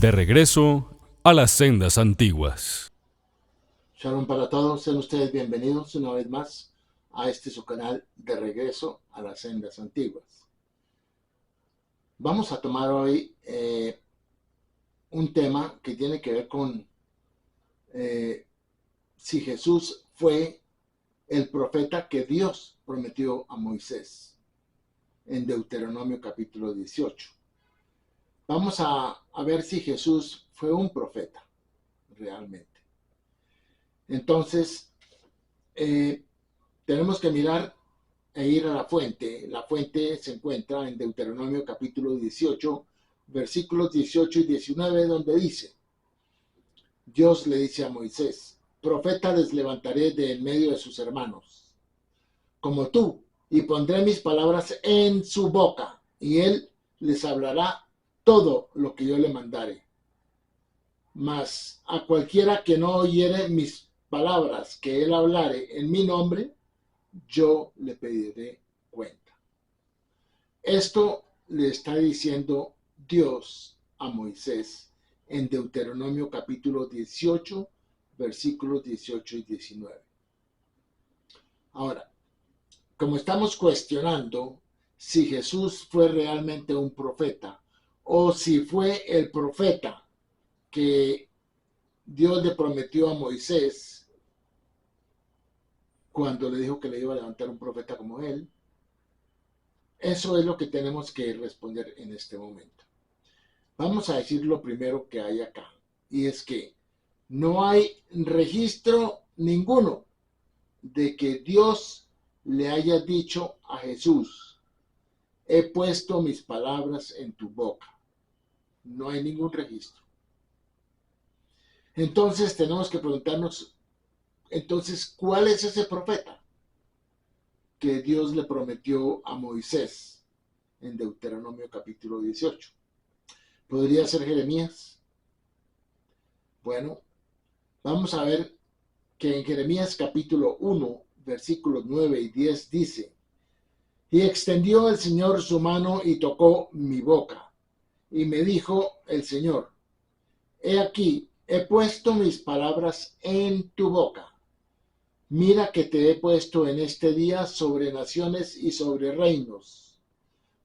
De regreso a las sendas antiguas. Shalom para todos, sean ustedes bienvenidos una vez más a este su canal de regreso a las sendas antiguas. Vamos a tomar hoy un tema que tiene que ver con si Jesús fue el profeta que Dios prometió a Moisés en Deuteronomio capítulo 18. Vamos a ver si Jesús fue un profeta realmente. Entonces, tenemos que mirar e ir a la fuente. La fuente se encuentra en Deuteronomio capítulo 18, versículos 18 y 19, donde dice: Dios le dice a Moisés: profeta les levantaré de en medio de sus hermanos, como tú, y pondré mis palabras en su boca, y él les hablará todo lo que yo le mandare. Mas a cualquiera que no oyere mis palabras que él hablare en mi nombre, yo le pediré cuenta. Esto le está diciendo Dios a Moisés en Deuteronomio capítulo 18, versículos 18 y 19. Ahora, como estamos cuestionando si Jesús fue realmente un profeta o si fue el profeta que Dios le prometió a Moisés cuando le dijo que le iba a levantar un profeta como él, eso es lo que tenemos que responder en este momento. Vamos a decir lo primero que hay acá, y es que no hay registro ninguno de que Dios le haya dicho a Jesús: he puesto mis palabras en tu boca. No hay ningún registro. Entonces tenemos que preguntarnos, entonces, ¿cuál es ese profeta que Dios le prometió a Moisés en Deuteronomio capítulo 18? ¿Podría ser Jeremías? Bueno, vamos a ver que en Jeremías capítulo 1, versículos 9 y 10 dice: y extendió el Señor su mano y tocó mi boca, y me dijo el Señor: he aquí, he puesto mis palabras en tu boca. Mira que te he puesto en este día sobre naciones y sobre reinos,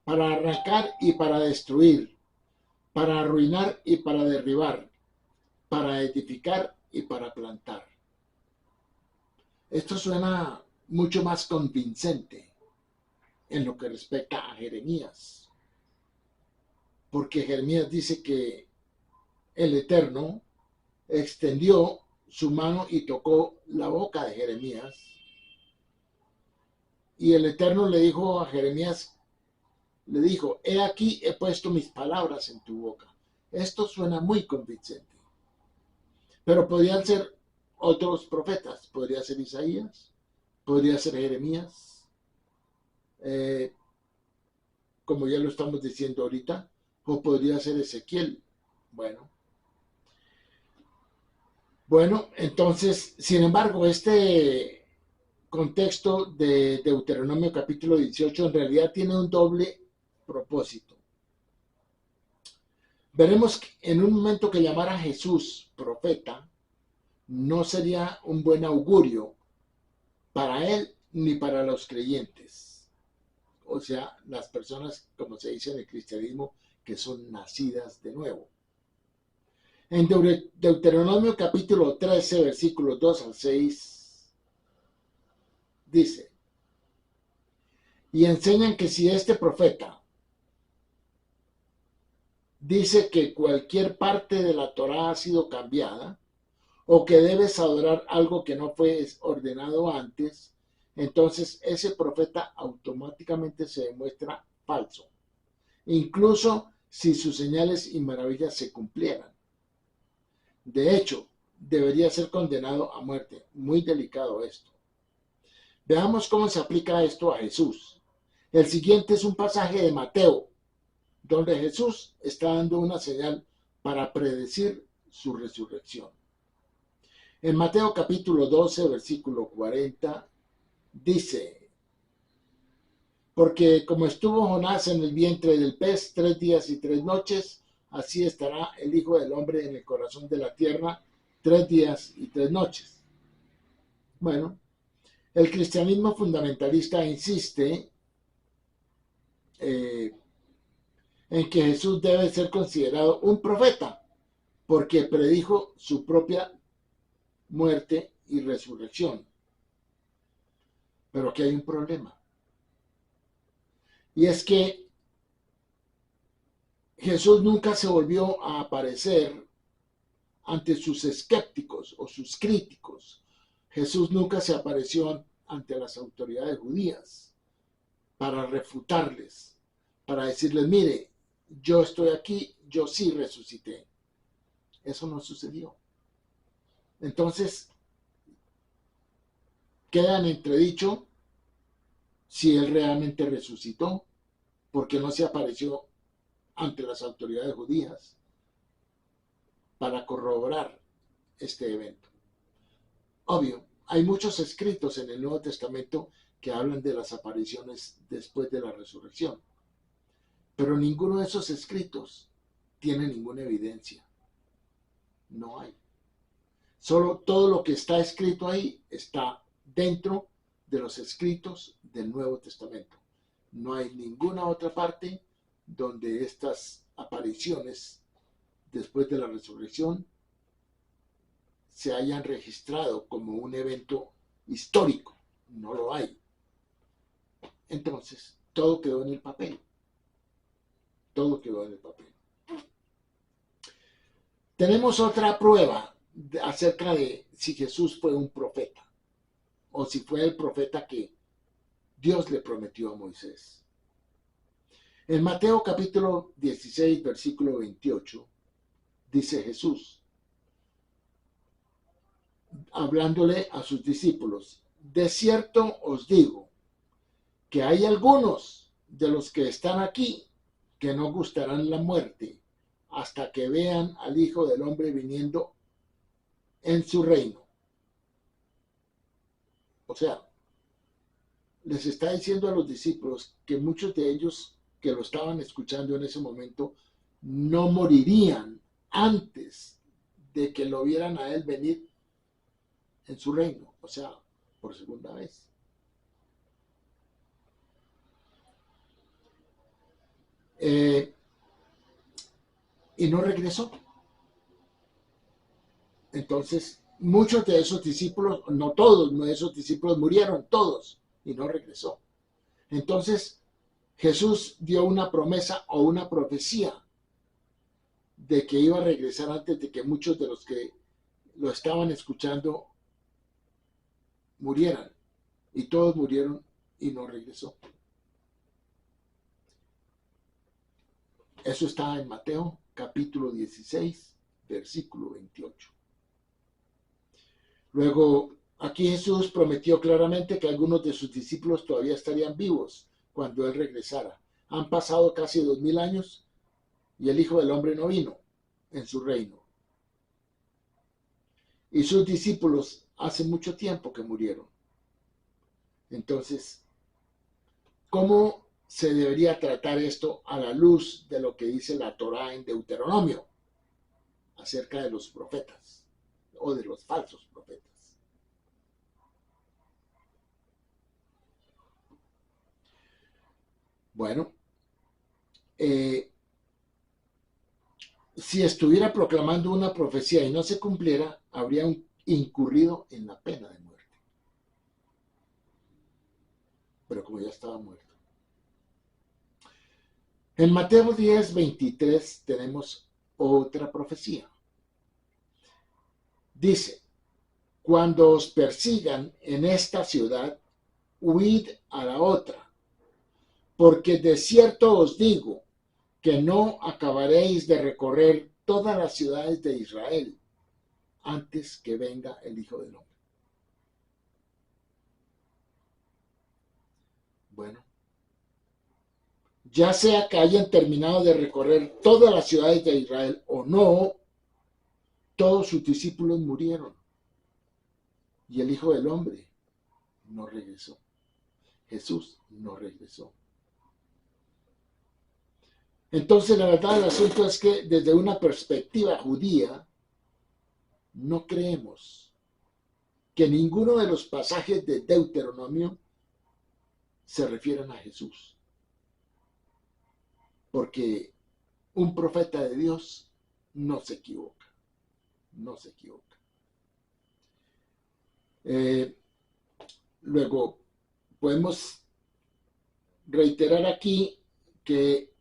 para arrancar y para destruir, para arruinar y para derribar, para edificar y para plantar. Esto suena mucho más convincente en lo que respecta a Jeremías, porque Jeremías dice que el Eterno extendió su mano y tocó la boca de Jeremías, y el Eterno le dijo a Jeremías, le dijo: he aquí, he puesto mis palabras en tu boca. Esto suena muy convincente, pero podrían ser otros profetas. Podría ser Isaías, podría ser Jeremías, como ya lo estamos diciendo ahorita, o podría ser Ezequiel. Bueno, entonces, sin embargo, este contexto de Deuteronomio capítulo 18 en realidad tiene un doble propósito. Veremos en un momento que llamar a Jesús profeta no sería un buen augurio para él ni para los creyentes, o sea, las personas, como se dice en el cristianismo, que son nacidas de nuevo. En Deuteronomio capítulo 13, versículos 2 al 6, dice: y enseñan que si este profeta dice que cualquier parte de la Torá ha sido cambiada, o que debes adorar algo que no fue ordenado antes, entonces ese profeta automáticamente se demuestra falso, incluso si sus señales y maravillas se cumplieran. De hecho, debería ser condenado a muerte. Muy delicado esto. Veamos cómo se aplica esto a Jesús. El siguiente es un pasaje de Mateo, donde Jesús está dando una señal para predecir su resurrección. En Mateo capítulo 12, versículo 40, dice: porque como estuvo Jonás en el vientre del pez 3 días y 3 noches, así estará el Hijo del Hombre en el corazón de la tierra 3 días y 3 noches. Bueno, el cristianismo fundamentalista insiste en que Jesús debe ser considerado un profeta, porque predijo su propia muerte y resurrección. Pero aquí hay un problema. Y es que Jesús nunca se volvió a aparecer ante sus escépticos o sus críticos. Jesús nunca se apareció ante las autoridades judías para refutarles, para decirles, mire, yo estoy aquí, yo sí resucité. Eso no sucedió. Entonces, queda en entredicho si él realmente resucitó, porque no se apareció ante las autoridades judías para corroborar este evento. Obvio, hay muchos escritos en el Nuevo Testamento que hablan de las apariciones después de la resurrección, pero ninguno de esos escritos tiene ninguna evidencia. No hay. Solo todo lo que está escrito ahí está dentro de los escritos del Nuevo Testamento. No hay ninguna otra parte donde estas apariciones después de la resurrección se hayan registrado como un evento histórico. No lo hay. Entonces, todo quedó en el papel. Todo quedó en el papel. Tenemos otra prueba acerca de si Jesús fue un profeta o si fue el profeta que Dios le prometió a Moisés. En Mateo capítulo 16, versículo 28, dice Jesús, hablándole a sus discípulos, de cierto os digo que hay algunos de los que están aquí que no gustarán la muerte hasta que vean al Hijo del Hombre viniendo en su reino. O sea, les está diciendo a los discípulos que muchos de ellos que lo estaban escuchando en ese momento no morirían antes de que lo vieran a él venir en su reino, o sea, por segunda vez. Y no regresó. Entonces, muchos de esos discípulos, no todos, no, esos discípulos murieron todos y no regresó. Entonces, Jesús dio una promesa o una profecía de que iba a regresar antes de que muchos de los que lo estaban escuchando murieran. Y todos murieron y no regresó. Eso está en Mateo capítulo 16, versículo 28. Luego, aquí Jesús prometió claramente que algunos de sus discípulos todavía estarían vivos cuando Él regresara. Han pasado casi 2000 años y el Hijo del Hombre no vino en su reino. Y sus discípulos hace mucho tiempo que murieron. Entonces, ¿cómo se debería tratar esto a la luz de lo que dice la Torá en Deuteronomio acerca de los profetas o de los falsos profetas? Bueno, si estuviera proclamando una profecía y no se cumpliera, habría incurrido en la pena de muerte. Pero como ya estaba muerto. En Mateo 10, 23 tenemos otra profecía. Dice, cuando os persigan en esta ciudad, huid a la otra, porque de cierto os digo que no acabaréis de recorrer todas las ciudades de Israel antes que venga el Hijo del Hombre. Bueno, ya sea que hayan terminado de recorrer todas las ciudades de Israel o no, todos sus discípulos murieron y el Hijo del Hombre no regresó. Jesús no regresó. Entonces, la verdad del asunto es que desde una perspectiva judía, no creemos que ninguno de los pasajes de Deuteronomio se refieran a Jesús. Porque un profeta de Dios no se equivoca, no se equivoca. Luego, podemos reiterar aquí que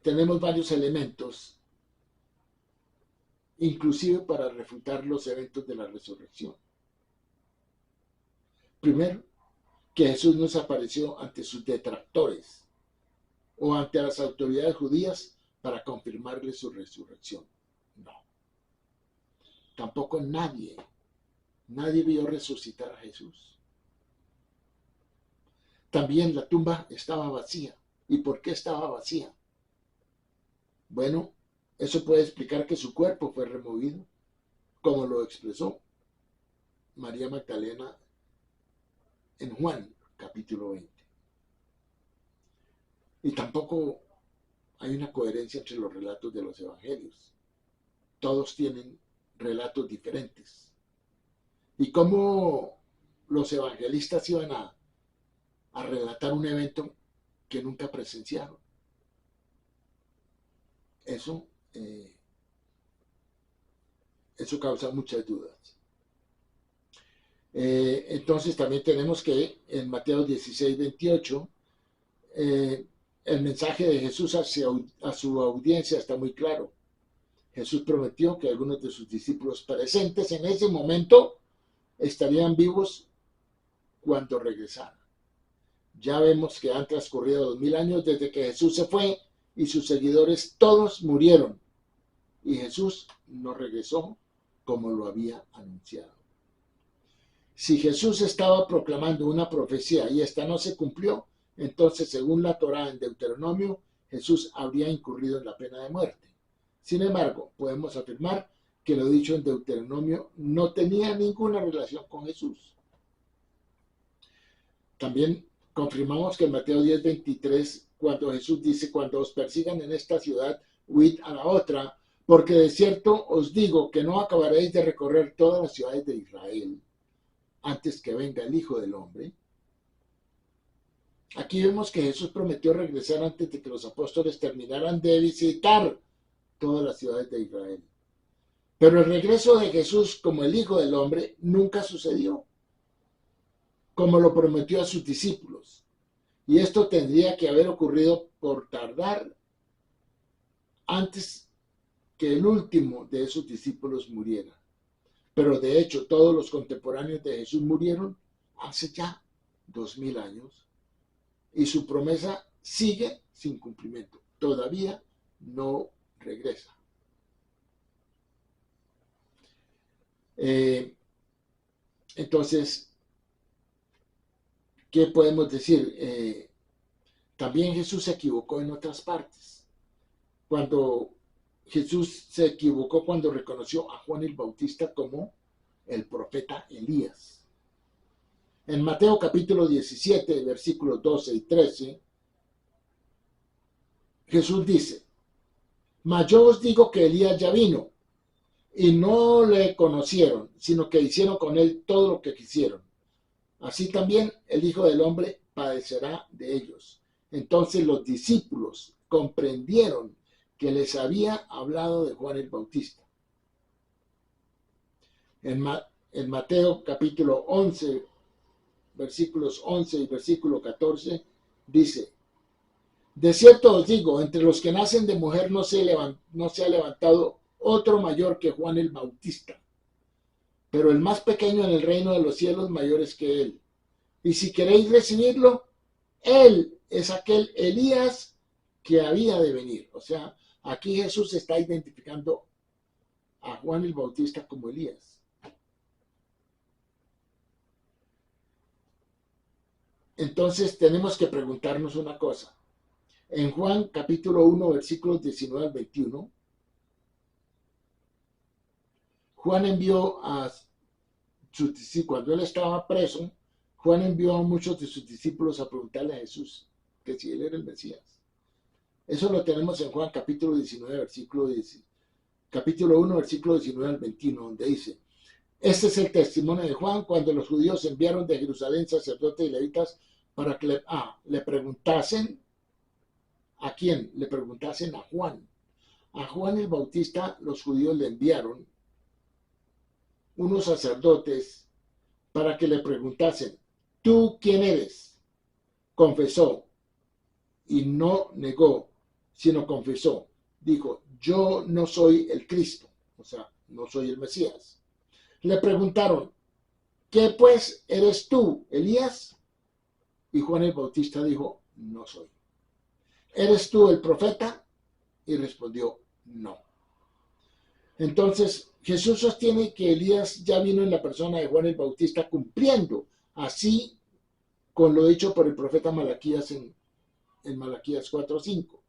tenemos varios elementos, inclusive para refutar los eventos de la resurrección. Primero, que Jesús no se apareció ante sus detractores o ante las autoridades judías para confirmarle su resurrección. No. Tampoco nadie vio resucitar a Jesús. También la tumba estaba vacía. ¿Y por qué estaba vacía? Bueno, eso puede explicar que su cuerpo fue removido, como lo expresó María Magdalena en Juan, capítulo 20. Y tampoco hay una coherencia entre los relatos de los evangelios. Todos tienen relatos diferentes. ¿Y cómo los evangelistas iban a relatar un evento que nunca presenciaron? Eso causa muchas dudas. Entonces también tenemos que en Mateo 16, 28, el mensaje de Jesús a su audiencia está muy claro. Jesús prometió que algunos de sus discípulos presentes en ese momento estarían vivos cuando regresara. Ya vemos que han transcurrido 2000 años desde que Jesús se fue y sus seguidores todos murieron. Y Jesús no regresó como lo había anunciado. Si Jesús estaba proclamando una profecía y esta no se cumplió, entonces según la Torá en Deuteronomio, Jesús habría incurrido en la pena de muerte. Sin embargo, podemos afirmar que lo dicho en Deuteronomio no tenía ninguna relación con Jesús. También confirmamos que en Mateo 10, 23, cuando Jesús dice, cuando os persigan en esta ciudad, huid a la otra, porque de cierto os digo que no acabaréis de recorrer todas las ciudades de Israel antes que venga el Hijo del Hombre. Aquí vemos que Jesús prometió regresar antes de que los apóstoles terminaran de visitar todas las ciudades de Israel. Pero el regreso de Jesús como el Hijo del Hombre nunca sucedió, como lo prometió a sus discípulos. Y esto tendría que haber ocurrido por tardar antes que el último de esos discípulos muriera. Pero de hecho todos los contemporáneos de Jesús murieron hace ya 2000 años y su promesa sigue sin cumplimiento. Todavía no regresa. Entonces, ¿qué podemos decir? También Jesús se equivocó en otras partes. Jesús se equivocó cuando reconoció a Juan el Bautista como el profeta Elías. En Mateo capítulo 17, versículos 12 y 13, Jesús dice, mas yo os digo que Elías ya vino, y no le conocieron, sino que hicieron con él todo lo que quisieron. Así también el Hijo del Hombre padecerá de ellos. Entonces los discípulos comprendieron que les había hablado de Juan el Bautista. En Mateo capítulo 11, versículos 11 y versículo 14, dice, de cierto os digo, entre los que nacen de mujer no se ha levantado otro mayor que Juan el Bautista, pero el más pequeño en el reino de los cielos mayor es que él. Y si queréis recibirlo, él es aquel Elías que había de venir. O sea, aquí Jesús está identificando a Juan el Bautista como Elías. Entonces tenemos que preguntarnos una cosa. En Juan capítulo 1, versículos 19 al 21, Juan envió a sus discípulos, cuando él estaba preso, Juan envió a muchos de sus discípulos a preguntarle a Jesús que si él era el Mesías. Eso lo tenemos en Juan capítulo 19, capítulo 1, versículo 19 al 21, donde dice: este es el testimonio de Juan cuando los judíos enviaron de Jerusalén sacerdotes y levitas para que le preguntasen. ¿A quién? Le preguntasen a Juan. A Juan el Bautista los judíos le enviaron unos sacerdotes para que le preguntasen: ¿tú quién eres? Confesó y no negó, sino confesó. Dijo: yo no soy el Cristo, o sea, no soy el Mesías. Le preguntaron: ¿qué pues eres tú, Elías? Y Juan el Bautista dijo: no soy. ¿Eres tú el profeta? Y respondió: no. Entonces Jesús sostiene que Elías ya vino en la persona de Juan el Bautista, cumpliendo así con lo dicho por el profeta Malaquías en Malaquías 4:5,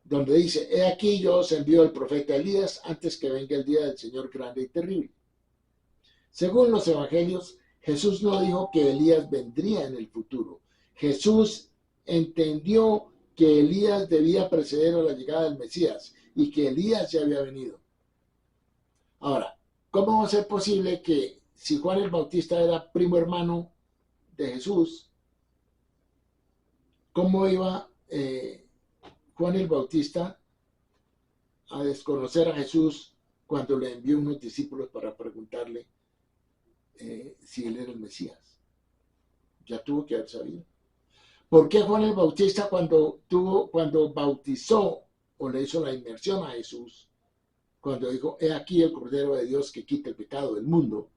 donde dice: he aquí yo os envío al profeta Elías antes que venga el día del Señor grande y terrible. Según los evangelios, Jesús no dijo que Elías vendría en el futuro. Jesús entendió que Elías debía preceder a la llegada del Mesías y que Elías ya había venido. Ahora, ¿cómo va a ser posible que si Juan el Bautista era primo hermano de Jesús, cómo iba Juan el Bautista a desconocer a Jesús cuando le envió unos discípulos para preguntarle si él era el Mesías? Ya tuvo que haber sabido. ¿Por qué Juan el Bautista cuando bautizó o le hizo la inmersión a Jesús, cuando dijo: he aquí el Cordero de Dios que quita el pecado del mundo,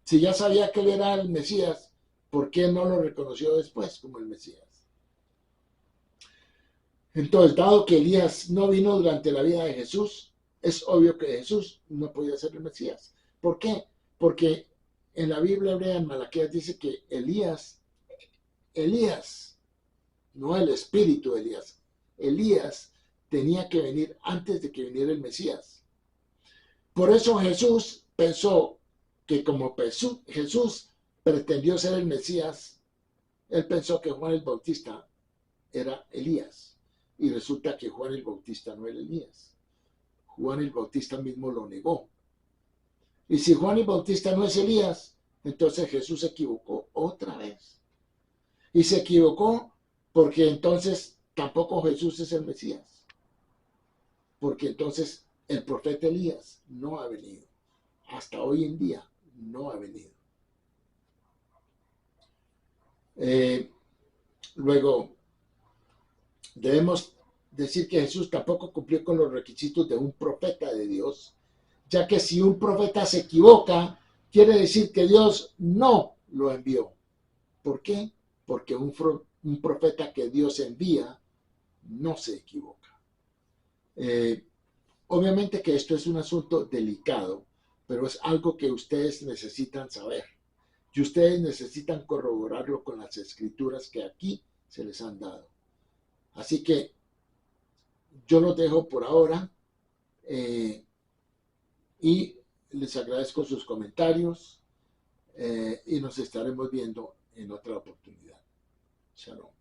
si ya sabía que él era el Mesías, ¿por qué no lo reconoció después como el Mesías? Entonces, dado que Elías no vino durante la vida de Jesús, es obvio que Jesús no podía ser el Mesías. ¿Por qué? Porque en la Biblia hebrea, en Malaquías, dice que Elías, no el espíritu de Elías tenía que venir antes de que viniera el Mesías. Por eso Jesús pensó que como Jesús pretendió ser el Mesías, él pensó que Juan el Bautista era Elías. Y resulta que Juan el Bautista no era Elías. Juan el Bautista mismo lo negó. Y si Juan el Bautista no es Elías, entonces Jesús se equivocó otra vez. Y se equivocó porque entonces tampoco Jesús es el Mesías. Porque entonces el profeta Elías no ha venido. Hasta hoy en día no ha venido. Luego, debemos decir que Jesús tampoco cumplió con los requisitos de un profeta de Dios, ya que si un profeta se equivoca, quiere decir que Dios no lo envió. ¿Por qué? Porque un profeta que Dios envía no se equivoca. Obviamente que esto es un asunto delicado, pero es algo que ustedes necesitan saber. Y ustedes necesitan corroborarlo con las escrituras que aquí se les han dado. Así que yo los dejo por ahora y les agradezco sus comentarios y nos estaremos viendo en otra oportunidad. Shalom.